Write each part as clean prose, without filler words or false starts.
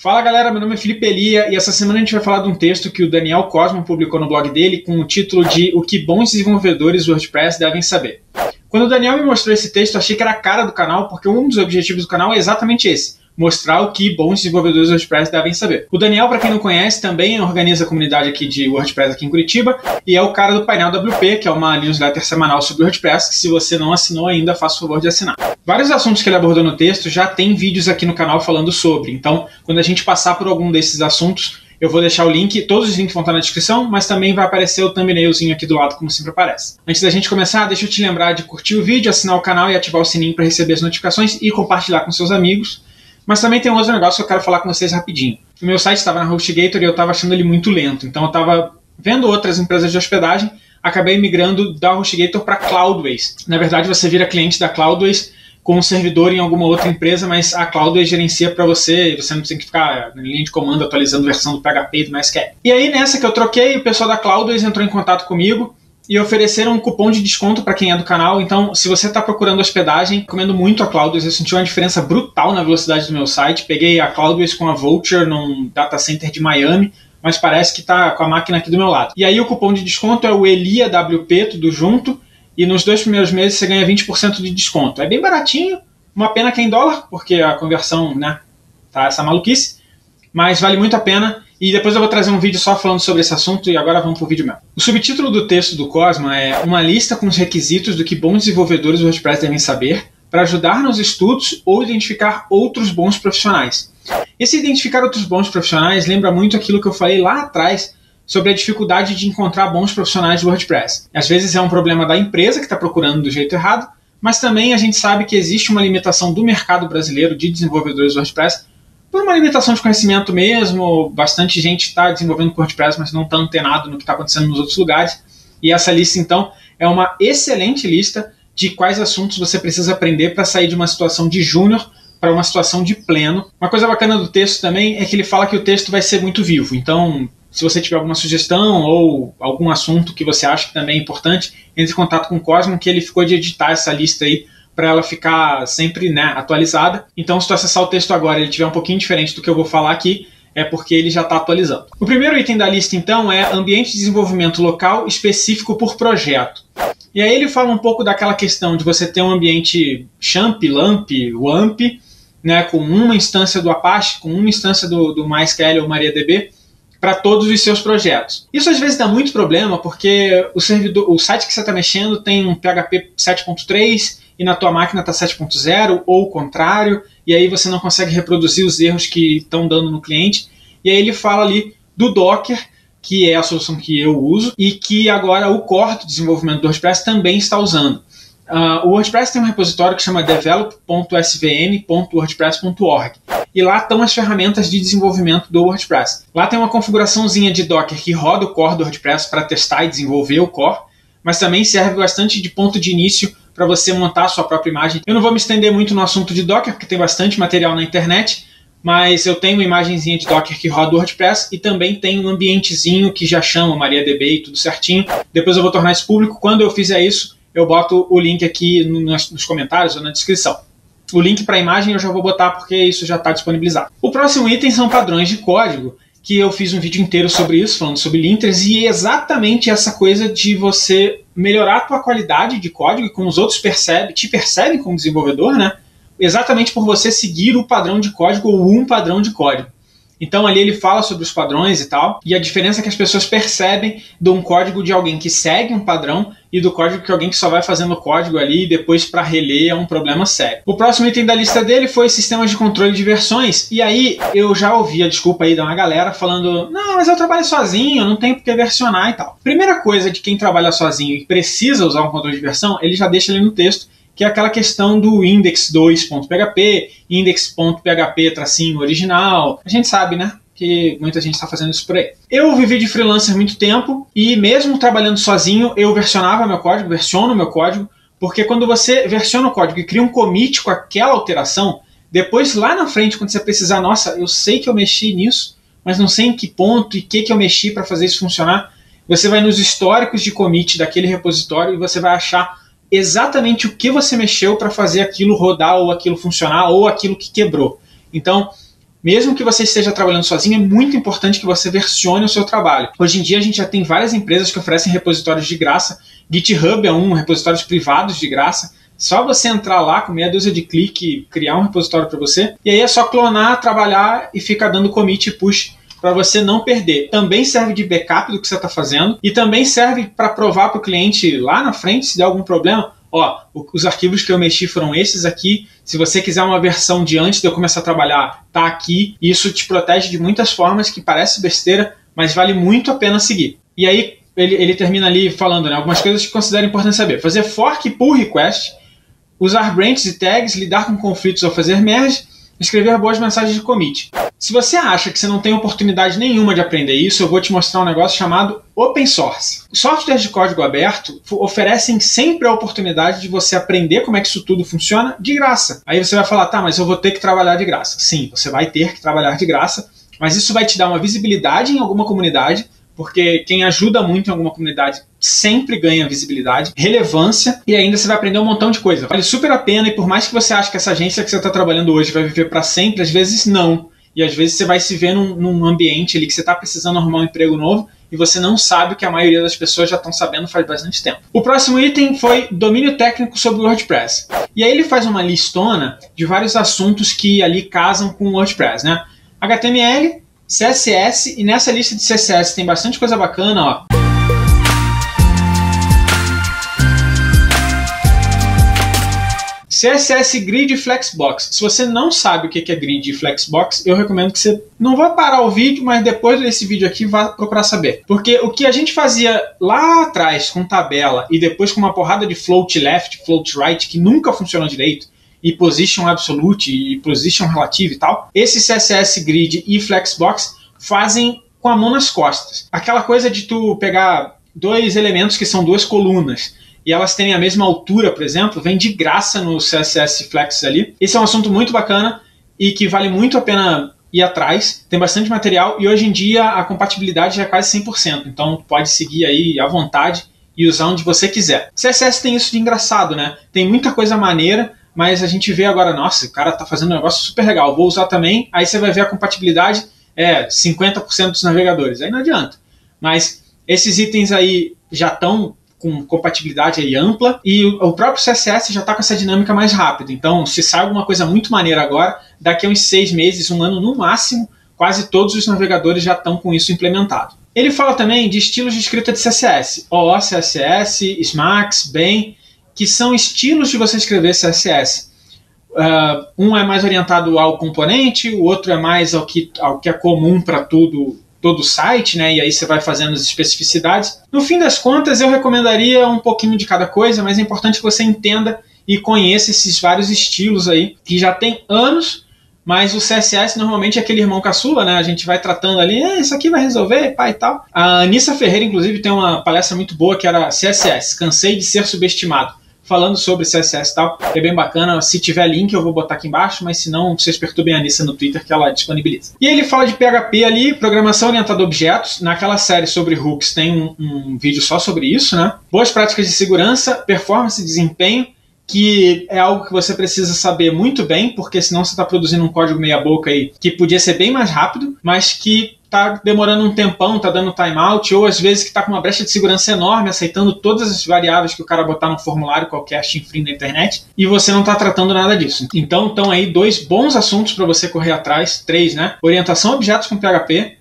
Fala galera, meu nome é Felipe Elia e essa semana a gente vai falar de um texto que o Daniel Cosmo publicou no blog dele com o título de O que bons desenvolvedores do WordPress devem saber. Quando o Daniel me mostrou esse texto, eu achei que era a cara do canal, porque um dos objetivos do canal é exatamente esse: mostrar o que bons desenvolvedores do WordPress devem saber. O Daniel, para quem não conhece, também organiza a comunidade aqui de WordPress aqui em Curitiba e é o cara do Painel WP, que é uma newsletter semanal sobre WordPress, que se você não assinou ainda, faça o favor de assinar. Vários assuntos que ele abordou no texto já tem vídeos aqui no canal falando sobre, então quando a gente passar por algum desses assuntos, eu vou deixar o link, todos os links vão estar na descrição, mas também vai aparecer o thumbnailzinho aqui do lado, como sempre aparece. Antes da gente começar, deixa eu te lembrar de curtir o vídeo, assinar o canal e ativar o sininho para receber as notificações e compartilhar com seus amigos. Mas também tem um outro negócio que eu quero falar com vocês rapidinho. O meu site estava na HostGator e eu estava achando ele muito lento, então eu estava vendo outras empresas de hospedagem, acabei migrando da HostGator para Cloudways. Na verdade, você vira cliente da Cloudways com um servidor em alguma outra empresa, mas a Cloudways gerencia para você, você não tem que ficar na linha de comando atualizando a versão do PHP e do MySQL. E aí, nessa que eu troquei, o pessoal da Cloudways entrou em contato comigo e ofereceram um cupom de desconto para quem é do canal. Então, se você está procurando hospedagem, recomendo muito a Cloudways. Eu senti uma diferença brutal na velocidade do meu site. Peguei a Cloudways com a Vultr num data center de Miami, mas parece que está com a máquina aqui do meu lado. E aí o cupom de desconto é o ELIAWP, tudo junto. E nos 2 primeiros meses você ganha 20% de desconto. É bem baratinho, uma pena que é em dólar, porque a conversão, né, tá essa maluquice. Mas vale muito a pena. E depois eu vou trazer um vídeo só falando sobre esse assunto e agora vamos pro vídeo mesmo. O subtítulo do texto do Cosmo é uma lista com os requisitos do que bons desenvolvedores do WordPress devem saber para ajudar nos estudos ou identificar outros bons profissionais. Esse identificar outros bons profissionais lembra muito aquilo que eu falei lá atrás sobre a dificuldade de encontrar bons profissionais do WordPress. Às vezes é um problema da empresa que está procurando do jeito errado, mas também a gente sabe que existe uma limitação do mercado brasileiro de desenvolvedores do WordPress por uma limitação de conhecimento mesmo. Bastante gente está desenvolvendo WordPress, mas não está antenado no que está acontecendo nos outros lugares. E essa lista, então, é uma excelente lista de quais assuntos você precisa aprender para sair de uma situação de júnior para uma situação de pleno. Uma coisa bacana do texto também é que ele fala que o texto vai ser muito vivo. Então, se você tiver alguma sugestão ou algum assunto que você acha que também é importante, entre em contato com o Cosmo, que ele ficou de editar essa lista aí para ela ficar sempre, né, atualizada. Então, se tu acessar o texto agora e ele estiver um pouquinho diferente do que eu vou falar aqui, é porque ele já está atualizando. O primeiro item da lista, então, é ambiente de desenvolvimento local específico por projeto. E aí ele fala um pouco daquela questão de você ter um ambiente XAMPP, LAMP, WAMP, né, com uma instância do Apache, com uma instância do MySQL ou MariaDB, para todos os seus projetos. Isso às vezes dá muito problema, porque o site que você está mexendo tem um PHP 7.3 e na tua máquina está 7.0, ou o contrário, e aí você não consegue reproduzir os erros que estão dando no cliente. E aí ele fala ali do Docker, que é a solução que eu uso, e que agora o core do desenvolvimento do WordPress também está usando. O WordPress tem um repositório que chama develop.svn.wordpress.org e lá estão as ferramentas de desenvolvimento do WordPress. Lá tem uma configuraçãozinha de Docker que roda o core do WordPress para testar e desenvolver o core, mas também serve bastante de ponto de início para você montar a sua própria imagem. Eu não vou me estender muito no assunto de Docker, porque tem bastante material na internet, mas eu tenho uma imagenzinha de Docker que roda o WordPress e também tem um ambientezinho que já chama MariaDB e tudo certinho. Depois eu vou tornar isso público. Quando eu fizer isso, eu boto o link aqui nos comentários ou na descrição. O link para a imagem eu já vou botar porque isso já está disponibilizado. O próximo item são padrões de código, que eu fiz um vídeo inteiro sobre isso, falando sobre linters, e é exatamente essa coisa de você melhorar a tua qualidade de código e como os outros te percebem como desenvolvedor, né? Exatamente por você seguir o padrão de código ou um padrão de código. Então ali ele fala sobre os padrões e tal, e a diferença é que as pessoas percebem de um código de alguém que segue um padrão e do código de alguém que só vai fazendo o código ali e depois para reler é um problema sério. O próximo item da lista dele foi sistemas de controle de versões, e aí eu já ouvi a desculpa aí de uma galera falando: não, mas eu trabalho sozinho, eu não tenho por que versionar e tal. Primeira coisa de quem trabalha sozinho e precisa usar um controle de versão, ele já deixa ali no texto, que é aquela questão do index2.php, index.php-original. A gente sabe, né, que muita gente está fazendo isso por aí. Eu vivi de freelancer muito tempo e mesmo trabalhando sozinho, eu versiono meu código, porque quando você versiona o código e cria um commit com aquela alteração, depois lá na frente, quando você precisar, nossa, eu sei que eu mexi nisso, mas não sei em que ponto e o que eu mexi para fazer isso funcionar, você vai nos históricos de commit daquele repositório e você vai achar exatamente o que você mexeu para fazer aquilo rodar ou aquilo funcionar ou aquilo que quebrou. Então, Mesmo que você esteja trabalhando sozinho, é muito importante que você versione o seu trabalho. Hoje em dia a gente já tem várias empresas que oferecem repositórios de graça. GitHub é repositórios privados de graça. Só você entrar lá com meia dúzia de clique, criar um repositório para você. E aí é só clonar, trabalhar e ficar dando commit e push para você não perder. Também serve de backup do que você está fazendo e também serve para provar para o cliente lá na frente, se der algum problema, ó, os arquivos que eu mexi foram esses aqui. Se você quiser uma versão de antes de eu começar a trabalhar, tá aqui. Isso te protege de muitas formas que parece besteira, mas vale muito a pena seguir. E aí ele termina ali falando, né, algumas coisas que considero importante saber. Fazer fork e pull request, usar branches e tags, lidar com conflitos ao fazer merge, escrever boas mensagens de commit. Se você acha que você não tem oportunidade nenhuma de aprender isso, eu vou te mostrar um negócio chamado Open Source. Softwares de código aberto oferecem sempre a oportunidade de você aprender como é que isso tudo funciona de graça. Aí você vai falar, tá, mas eu vou ter que trabalhar de graça. Sim, você vai ter que trabalhar de graça, mas isso vai te dar uma visibilidade em alguma comunidade, porque quem ajuda muito em alguma comunidade sempre ganha visibilidade, relevância, e ainda você vai aprender um montão de coisa. Vale super a pena, e por mais que você ache que essa agência que você está trabalhando hoje vai viver para sempre, às vezes não. E às vezes você vai se ver num ambiente ali que você está precisando arrumar um emprego novo e você não sabe o que a maioria das pessoas já estão sabendo faz bastante tempo. O próximo item foi domínio técnico sobre o WordPress. E aí ele faz uma listona de vários assuntos que ali casam com o WordPress, né? HTML, CSS, e nessa lista de CSS tem bastante coisa bacana, ó. CSS Grid e Flexbox. Se você não sabe o que é Grid e Flexbox, eu recomendo que você não vá parar o vídeo, mas depois desse vídeo aqui vá procurar saber. Porque o que a gente fazia lá atrás com tabela e depois com uma porrada de float left, float right, que nunca funcionou direito, e position absolute e position relative e tal, esse CSS Grid e Flexbox fazem com a mão nas costas. Aquela coisa de tu pegar dois elementos que são duas colunas e elas têm a mesma altura, por exemplo, vem de graça no CSS Flex ali. Esse é um assunto muito bacana e que vale muito a pena ir atrás. Tem bastante material e hoje em dia a compatibilidade já é quase 100%. Então pode seguir aí à vontade e usar onde você quiser. CSS tem isso de engraçado, né? Tem muita coisa maneira, mas a gente vê agora, nossa, o cara tá fazendo um negócio super legal, vou usar também. Aí você vai ver a compatibilidade 50% dos navegadores. Aí não adianta. Mas esses itens aí já estão com compatibilidade aí ampla e o próprio CSS já está com essa dinâmica mais rápida. Então, se sai alguma coisa muito maneira agora, daqui a uns 6 meses, 1 ano no máximo, quase todos os navegadores já estão com isso implementado. Ele fala também de estilos de escrita de CSS, OO, CSS, Smax, BEM, que são estilos de você escrever CSS. Um é mais orientado ao componente, o outro é mais ao que é comum para todo o site, né? E aí você vai fazendo as especificidades. No fim das contas, eu recomendaria um pouquinho de cada coisa, mas é importante que você entenda e conheça esses vários estilos aí, que já tem anos, mas o CSS normalmente é aquele irmão caçula, né? A gente vai tratando ali, isso aqui vai resolver, pá e tal. A Anissa Ferreira, inclusive, tem uma palestra muito boa que era CSS, Cansei de Ser Subestimado, falando sobre CSS e tal, é bem bacana. Se tiver link eu vou botar aqui embaixo, mas se não, vocês perturbem a Anissa no Twitter que ela disponibiliza. E ele fala de PHP ali, programação orientada a objetos. Naquela série sobre hooks tem um vídeo só sobre isso, né? Boas práticas de segurança, performance e desempenho, que é algo que você precisa saber muito bem, porque senão você está produzindo um código meia boca aí que podia ser bem mais rápido, mas que está demorando um tempão, está dando timeout, ou às vezes que está com uma brecha de segurança enorme, aceitando todas as variáveis que o cara botar no formulário qualquer chinfrim na internet, e você não está tratando nada disso. Então estão aí 2 bons assuntos para você correr atrás, 3, né? Orientação a objetos com PHP,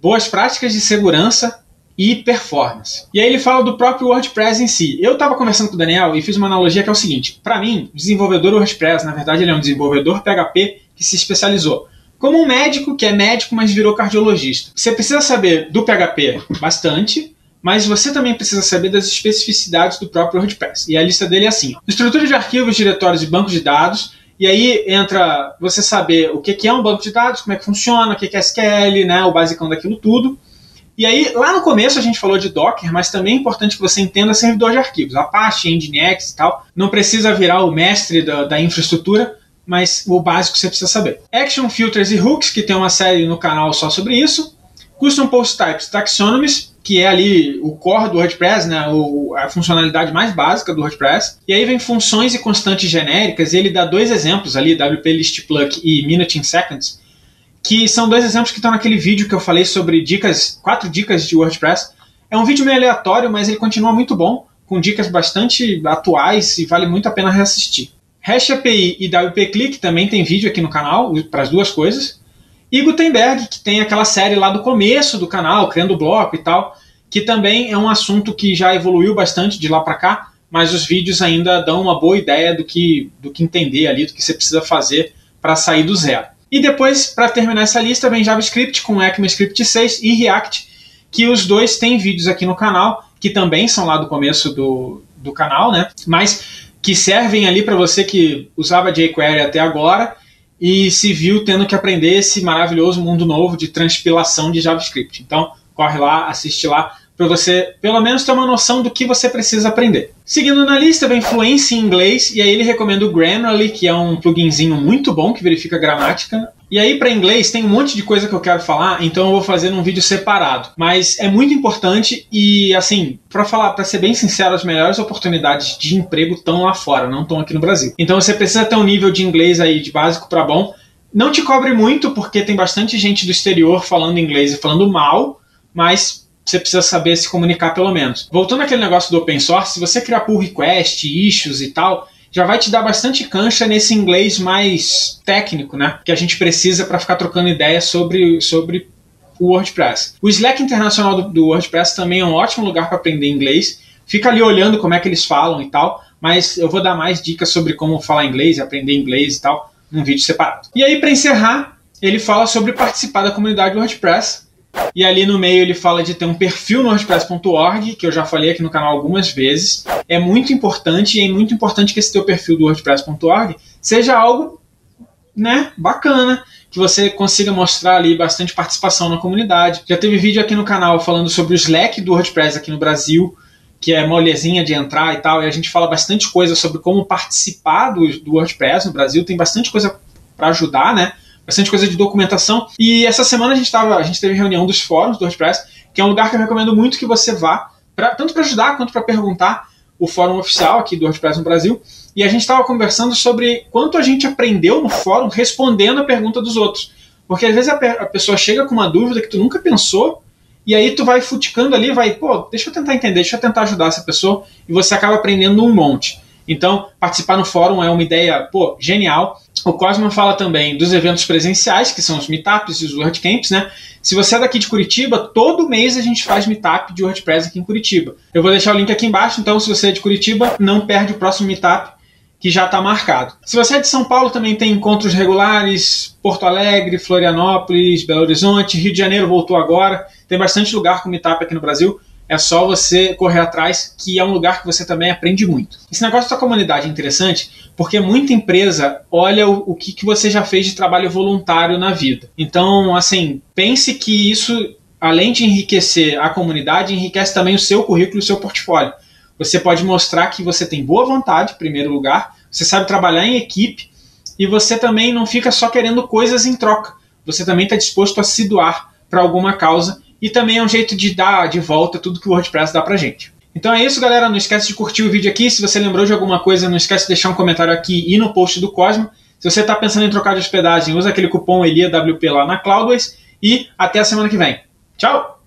boas práticas de segurança e performance. E aí ele fala do próprio WordPress em si. Eu estava conversando com o Daniel e fiz uma analogia que é o seguinte: para mim, desenvolvedor WordPress, na verdade ele é um desenvolvedor PHP que se especializou. Como um médico que é médico, mas virou cardiologista. Você precisa saber do PHP bastante, mas você também precisa saber das especificidades do próprio WordPress. E a lista dele é assim: ó. Estrutura de arquivos, diretórios e bancos de dados. E aí entra você saber o que é um banco de dados, como é que funciona, o que é SQL, né, o basicão daquilo tudo. E aí, lá no começo a gente falou de Docker, mas também é importante que você entenda servidor de arquivos. Apache, Nginx e tal. Não precisa virar o mestre da infraestrutura, mas o básico você precisa saber. Action Filters e Hooks, que tem uma série no canal só sobre isso. Custom Post Types, Taxonomies, que é ali o core do WordPress, né, a funcionalidade mais básica do WordPress. E aí vem funções e constantes genéricas, e ele dá 2 exemplos ali, WP List Pluck e Minute in Seconds, que são dois exemplos que estão naquele vídeo que eu falei sobre 4 dicas de WordPress. É um vídeo meio aleatório, mas ele continua muito bom, com dicas bastante atuais e vale muito a pena reassistir. Hash API e WP-Click também tem vídeo aqui no canal, para as duas coisas. E Gutenberg, que tem aquela série lá do começo do canal, criando bloco e tal, que também é um assunto que já evoluiu bastante de lá para cá, mas os vídeos ainda dão uma boa ideia do que entender ali, do que você precisa fazer para sair do zero. E depois, para terminar essa lista, vem JavaScript com ECMAScript 6 e React, que os dois têm vídeos aqui no canal, que também são lá do começo do canal, né? Mas que servem ali para você que usava jQuery até agora e se viu tendo que aprender esse maravilhoso mundo novo de transpilação de JavaScript. Então, corre lá, assiste lá, para você pelo menos ter uma noção do que você precisa aprender. Seguindo na lista, vem Fluency em inglês, e aí ele recomenda o Grammarly, que é um pluginzinho muito bom, que verifica a gramática. E aí para inglês tem um monte de coisa que eu quero falar, então eu vou fazer num vídeo separado. Mas é muito importante e, assim, para ser bem sincero, as melhores oportunidades de emprego estão lá fora, não estão aqui no Brasil. Então você precisa ter um nível de inglês aí de básico para bom. Não te cobre muito, porque tem bastante gente do exterior falando inglês e falando mal, mas você precisa saber se comunicar pelo menos. Voltando àquele negócio do open source, se você criar pull request, issues e tal, já vai te dar bastante cancha nesse inglês mais técnico, né? Que a gente precisa para ficar trocando ideias sobre o WordPress. O Slack internacional do WordPress também é um ótimo lugar para aprender inglês. Fica ali olhando como é que eles falam e tal, mas eu vou dar mais dicas sobre como falar inglês e aprender inglês e tal num vídeo separado. E aí, para encerrar, ele fala sobre participar da comunidade do WordPress. E ali no meio ele fala de ter um perfil no WordPress.org, que eu já falei aqui no canal algumas vezes. É muito importante, e é muito importante que esse teu perfil do WordPress.org seja algo, né, bacana, que você consiga mostrar ali bastante participação na comunidade. Já teve vídeo aqui no canal falando sobre o Slack do WordPress aqui no Brasil, que é molezinha de entrar e tal, e a gente fala bastante coisa sobre como participar do WordPress no Brasil. Tem bastante coisa para ajudar, né? Bastante coisa de documentação. E essa semana a gente teve reunião dos fóruns do WordPress, que é um lugar que eu recomendo muito que você vá, tanto para ajudar quanto para perguntar, o fórum oficial aqui do WordPress no Brasil. E a gente estava conversando sobre quanto a gente aprendeu no fórum respondendo a pergunta dos outros. Porque às vezes a pessoa chega com uma dúvida que tu nunca pensou, e aí tu vai futicando ali, deixa eu tentar entender, deixa eu tentar ajudar essa pessoa, e você acaba aprendendo um monte. Então, participar no fórum é uma ideia, genial. O Cosmo fala também dos eventos presenciais, que são os meetups e os WordCamps, né? Se você é daqui de Curitiba, todo mês a gente faz meetup de WordPress aqui em Curitiba. Eu vou deixar o link aqui embaixo, então se você é de Curitiba, não perde o próximo meetup, que já está marcado. Se você é de São Paulo, também tem encontros regulares, Porto Alegre, Florianópolis, Belo Horizonte, Rio de Janeiro voltou agora. Tem bastante lugar com meetup aqui no Brasil. É só você correr atrás, que é um lugar que você também aprende muito. Esse negócio da comunidade é interessante, porque muita empresa olha o que você já fez de trabalho voluntário na vida. Então, assim, pense que isso, além de enriquecer a comunidade, enriquece também o seu currículo e o seu portfólio. Você pode mostrar que você tem boa vontade, em primeiro lugar, você sabe trabalhar em equipe, e você também não fica só querendo coisas em troca. Você também está disposto a se doar para alguma causa, e também é um jeito de dar de volta tudo que o WordPress dá pra gente. Então é isso, galera. Não esquece de curtir o vídeo aqui. Se você lembrou de alguma coisa, não esquece de deixar um comentário aqui e no post do Cosmo. Se você está pensando em trocar de hospedagem, usa aquele cupom ELIAWP lá na Cloudways. E até a semana que vem. Tchau!